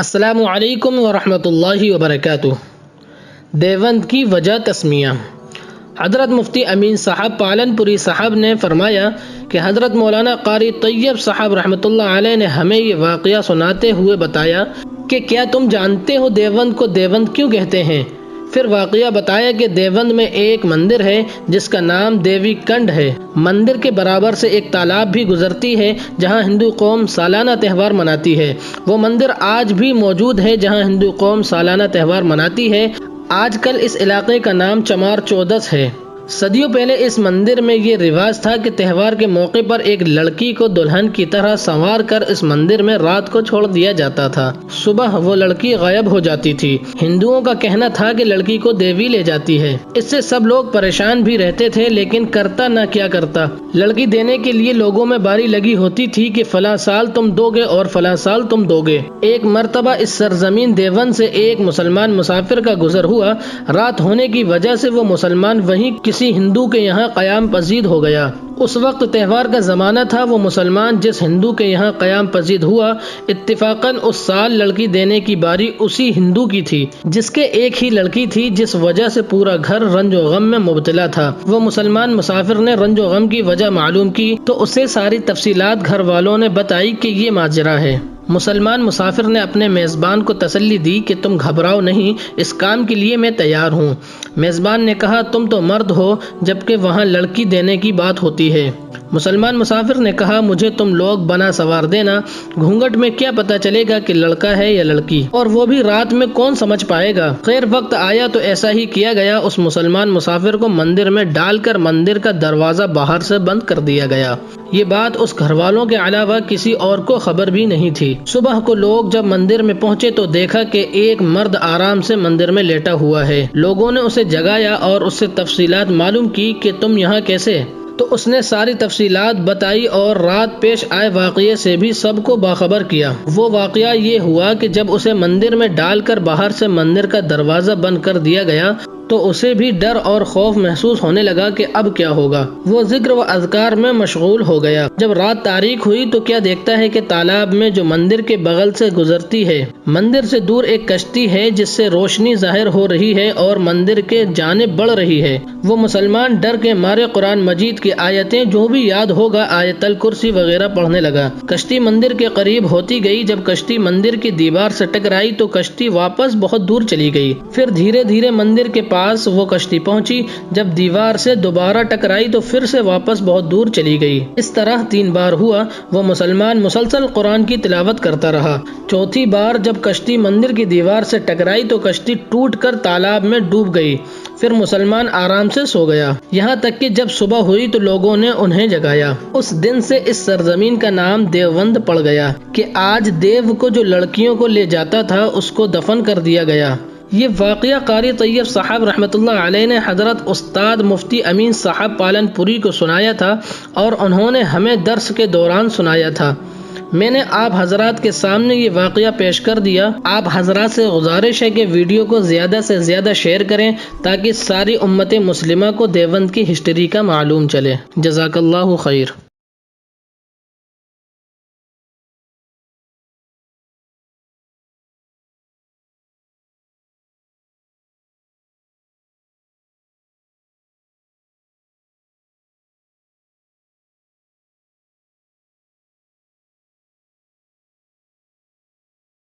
السلام علیکم ورحمۃ اللہ وبرکاتہ۔ دیوبند کی وجہ تسمیہ۔ حضرت مفتی امین صاحب پالن پوری صاحب نے فرمایا کہ حضرت مولانا قاری طیب صاحب رحمۃ اللہ علیہ نے ہمیں یہ واقعہ سناتے ہوئے بتایا کہ کیا تم جانتے ہو دیوبند کو دیوبند کیوں کہتے ہیں؟ پھر واقعہ بتایا کہ دیوبند میں ایک مندر ہے جس کا نام دیوی کنڈ ہے۔ مندر کے برابر سے ایک تالاب بھی گزرتی ہے جہاں ہندو قوم سالانہ تہوار مناتی ہے۔ وہ مندر آج بھی موجود ہے جہاں ہندو قوم سالانہ تہوار مناتی ہے۔ آج کل اس علاقے کا نام چمار چودس ہے۔ صدیوں پہلے اس مندر میں یہ رواج تھا کہ تہوار کے موقع پر ایک لڑکی کو دلہن کی طرح سنوار کر اس مندر میں رات کو چھوڑ دیا جاتا تھا۔ صبح وہ لڑکی غائب ہو جاتی تھی۔ ہندوؤں کا کہنا تھا کہ لڑکی کو دیوی لے جاتی ہے۔ اس سے سب لوگ پریشان بھی رہتے تھے، لیکن کرتا نہ کیا کرتا۔ لڑکی دینے کے لیے لوگوں میں باری لگی ہوتی تھی کہ فلاں سال تم دو گے اور فلاں سال تم دو گے۔ ایک مرتبہ اس سرزمین دیوبند سے ایک مسلمان مسافر کا گزر ہوا۔ رات ہونے کی وجہ سے وہ مسلمان وہیں کسی ہندو کے یہاں قیام پذیر ہو گیا۔ اس وقت تہوار کا زمانہ تھا۔ وہ مسلمان جس ہندو کے یہاں قیام پذیر ہوا، اتفاقاً اس سال لڑکی دینے کی باری اسی ہندو کی تھی جس کے ایک ہی لڑکی تھی، جس وجہ سے پورا گھر رنج و غم میں مبتلا تھا۔ وہ مسلمان مسافر نے رنج و غم کی وجہ معلوم کی تو اسے ساری تفصیلات گھر والوں نے بتائی کہ یہ ماجرا ہے۔ مسلمان مسافر نے اپنے میزبان کو تسلی دی کہ تم گھبراؤ نہیں، اس کام کے لیے میں تیار ہوں۔ میزبان نے کہا تم تو مرد ہو، جبکہ وہاں لڑکی دینے کی بات ہوتی ہے۔ مسلمان مسافر نے کہا مجھے تم لوگ بنا سوار دینا، گھونگھٹ میں کیا پتہ چلے گا کہ لڑکا ہے یا لڑکی، اور وہ بھی رات میں کون سمجھ پائے گا۔ خیر وقت آیا تو ایسا ہی کیا گیا۔ اس مسلمان مسافر کو مندر میں ڈال کر مندر کا دروازہ باہر سے بند کر دیا گیا۔ یہ بات اس گھر والوں کے علاوہ کسی اور کو خبر بھی نہیں تھی۔ صبح کو لوگ جب مندر میں پہنچے تو دیکھا کہ ایک مرد آرام سے مندر میں لیٹا ہوا ہے۔ لوگوں نے اسے جگایا اور اس سے تفصیلات معلوم کی کہ تم یہاں کیسے؟ تو اس نے ساری تفصیلات بتائی اور رات پیش آئے واقعے سے بھی سب کو باخبر کیا۔ وہ واقعہ یہ ہوا کہ جب اسے مندر میں ڈال کر باہر سے مندر کا دروازہ بند کر دیا گیا تو اسے بھی ڈر اور خوف محسوس ہونے لگا کہ اب کیا ہوگا۔ وہ ذکر و اذکار میں مشغول ہو گیا۔ جب رات تاریک ہوئی تو کیا دیکھتا ہے کہ تالاب میں جو مندر کے بغل سے گزرتی ہے، مندر سے دور ایک کشتی ہے جس سے روشنی ظاہر ہو رہی ہے اور مندر کے جانب بڑھ رہی ہے۔ وہ مسلمان ڈر کے مارے قرآن مجید کی آیتیں جو بھی یاد ہوگا، آیت الکرسی وغیرہ پڑھنے لگا۔ کشتی مندر کے قریب ہوتی گئی۔ جب کشتی مندر کی دیوار سے ٹکرائی تو کشتی واپس بہت دور چلی گئی۔ پھر دھیرے دھیرے مندر کے پاس وہ کشتی پہنچی۔ جب دیوار سے دوبارہ ٹکرائی تو پھر سے واپس بہت دور چلی گئی۔ اس طرح 3 بار ہوا۔ وہ مسلمان مسلسل قرآن کی تلاوت کرتا رہا۔ چوتھی بار جب کشتی مندر کی دیوار سے ٹکرائی تو کشتی ٹوٹ کر تالاب میں ڈوب گئی۔ پھر مسلمان آرام سے سو گیا، یہاں تک کہ جب صبح ہوئی تو لوگوں نے انہیں جگایا۔ اس دن سے اس سرزمین کا نام دیوبند پڑ گیا کہ آج دیو کو جو لڑکیوں کو لے جاتا تھا اس کو دفن کر دیا گیا۔ یہ واقعہ قاری طیب صاحب رحمۃ اللہ علیہ نے حضرت استاد مفتی امین صاحب پالن پوری کو سنایا تھا اور انہوں نے ہمیں درس کے دوران سنایا تھا۔ میں نے آپ حضرات کے سامنے یہ واقعہ پیش کر دیا۔ آپ حضرات سے گزارش ہے کہ ویڈیو کو زیادہ سے زیادہ شیئر کریں تاکہ ساری امت مسلمہ کو دیوبند کی ہسٹری کا معلوم چلے۔ جزاک اللہ خیر۔